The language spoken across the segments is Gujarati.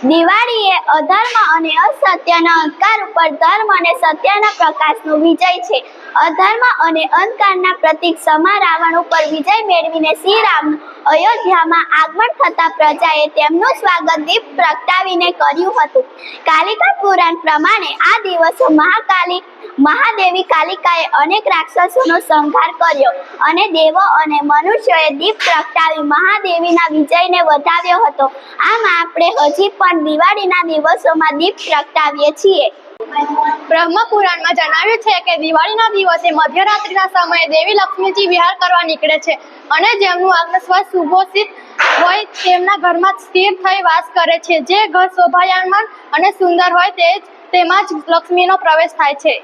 દિવાળી એ અધર્મ અને અસત્યના અંધકાર ઉપર ધર્મ અને સત્યના પ્રકાશનો વિજય છે. અધર્મ અને અંધકારના પ્રતીક સમા રાવણ ઉપર વિજય મેળવીને શ્રી રામ અયોધ્યામાં આગમન થતા પ્રજાએ તેમનું સ્વાગત દીપ પ્રગટાવીને કર્યું હતું. કાલિકા પુરાણ પ્રમાણે આ દિવસે મહાદેવી કાલિકાએ અનેક રાક્ષસોનો સંહાર કર્યો અને દેવો અને મનુષ્યોએ દીપ પ્રગટાવી મહાદેવીના વિજયને વધાવ્યો હતો. આમ આપણે હજી પણ દિવાળીના દિવસોમાં દીપ પ્રગટાવીએ છીએ. બ્રહ્મ પુરાણમાં જણાવ્યું છે કે દિવાળીના દિવસે મધ્યરાત્રિના સમયે દેવી લક્ષ્મીજી વિહાર કરવા નીકળે છે અને જેમનું આગમન સુભોષિત હોય તેમના ઘરમાં સ્થિર થઈ વાસ કરે છે. જે ઘર શોભાયમાન અને સુંદર હોય તેમાં જ લક્ષ્મીનો પ્રવેશ થાય છે.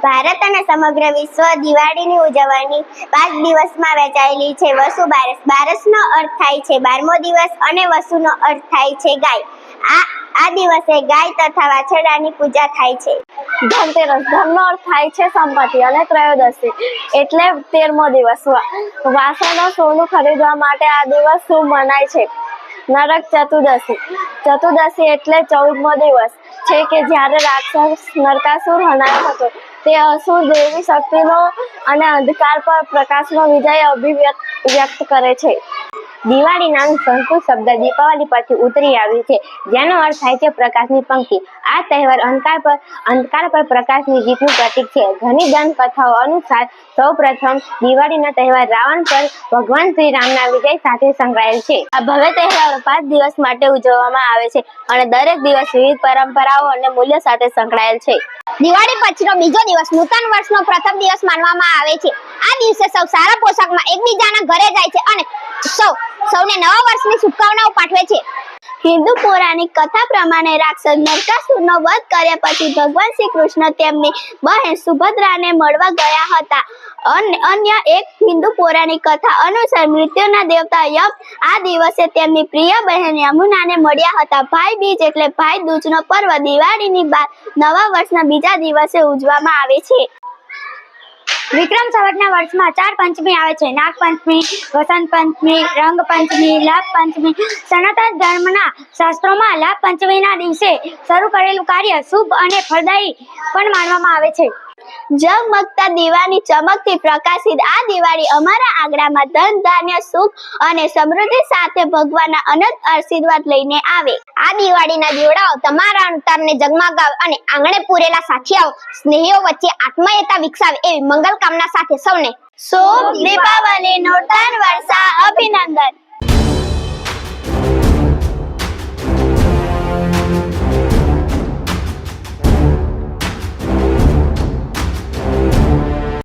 ભારત અને સમગ્ર વિશ્વ દિવાળીની ઉજવણી 5 દિવસમાં વહેંચાયેલી છે. વસુ બારસ. બારસનો અર્થ થાય છે 12મો દિવસ અને વસુનો અર્થ થાય છે ગાય. આ દિવસે ગાય તથા વાછરડાની પૂજા થાય છે. ધનતેરસ. ધનનો અર્થ થાય છે સંપત્તિ અને ત્રયોદશી એટલે 13મો દિવસ. વાસણો સોનું ખરીદવા માટે આ દિવસ શુભ મનાય છે. નરક ચતુર્દશી. ચતુર્દશી એટલે 14મો દિવસ છે કે જ્યારે રાક્ષસ નરકાસુર હણાયો હતો. તે અસુર દેવી શક્તિનો અને અંધકાર પર પ્રકાશનો વિજય અભિવ્યક્ત કરે છે. દિવાળી નામનું સંસ્કૃત શબ્દ દીપાવલી પરથી ઉતરી આવ્યું છે, જેનો અર્થ થાય છે પ્રકાશની પંક્તિ. આ તહેવાર અંધકાર પર પ્રકાશની જીતનું પ્રતીક છે. ઘણી દંત કથાઓ અનુસાર સૌપ્રથમ દિવાળીનો તહેવાર રાવણ પર ભગવાન શ્રી રામના વિજય સાથે સંકળાયેલ છે. આ ભવ્ય તહેવાર 5 દિવસ માટે ઉજવવામાં આવે છે અને દરેક દિવસ વિવિધ પરંપરાઓ અને મૂલ્યો સાથે સંકળાયેલ છે. દિવાળી પછીનો બીજો દિવસ નૂતન વર્ષનો પ્રથમ દિવસ માનવામાં આવે છે. આ દિવસે સૌ સારા પોશાકમાં એકબીજાના ઘરે જાય છે અને સૌને નવા વર્ષની શુભકામનાઓ પાઠવે છે. હિન્દુ પૌરાણિક કથા પ્રમાણે રાક્ષસ નરકાસુરનો વધ કર્યા પછી ભગવાન શ્રી કૃષ્ણ તેમની બહેન સુભદ્રાને મળવા ગયા હતા. અન્ય એક હિન્દુ પૌરાણિક કથા અનુસાર મૃત્યુના દેવતા યમ આ દિવસે તેમની પ્રિય બહેન યમુનાને મળ્યા હતા. ભાઈ બીજ એટલે ભાઈ દૂજનો પર્વ દિવાળીની બાદ નવા વર્ષના બીજા દિવસે ઉજવવામાં આવે છે. વિક્રમ સંવતના વર્ષમાં 4 પંચમી આવે છે. નાગ પંચમી, વસંત પંચમી, રંગ પંચમી, લાભ પંચમી. સનાતન ધર્મના શાસ્ત્રોમાં લાભ પંચમીના દિવસે શરૂ કરેલું કાર્ય શુભ અને ફળદાયી પણ માનવામાં આવે છે. ઝગમગતા દીવાની ચમકથી પ્રકાશિત આ દિવાળી અમારા આંગણામાં ધન, ધાન્ય, સુખ અને સમૃદ્ધિ સાથે ભગવાનના અનંત આશીર્વાદ લઈને આવે. આ દિવાળીના દીવડાઓ તમારા અંતરને જગમગાવે અને આંગણે પૂરેલા સાથિયાઓ સ્નેહીઓ વચ્ચે આત્મીયતા વિકસાવે એવી મંગલ કામના સાથે સૌને શુભ દીપાવલીનો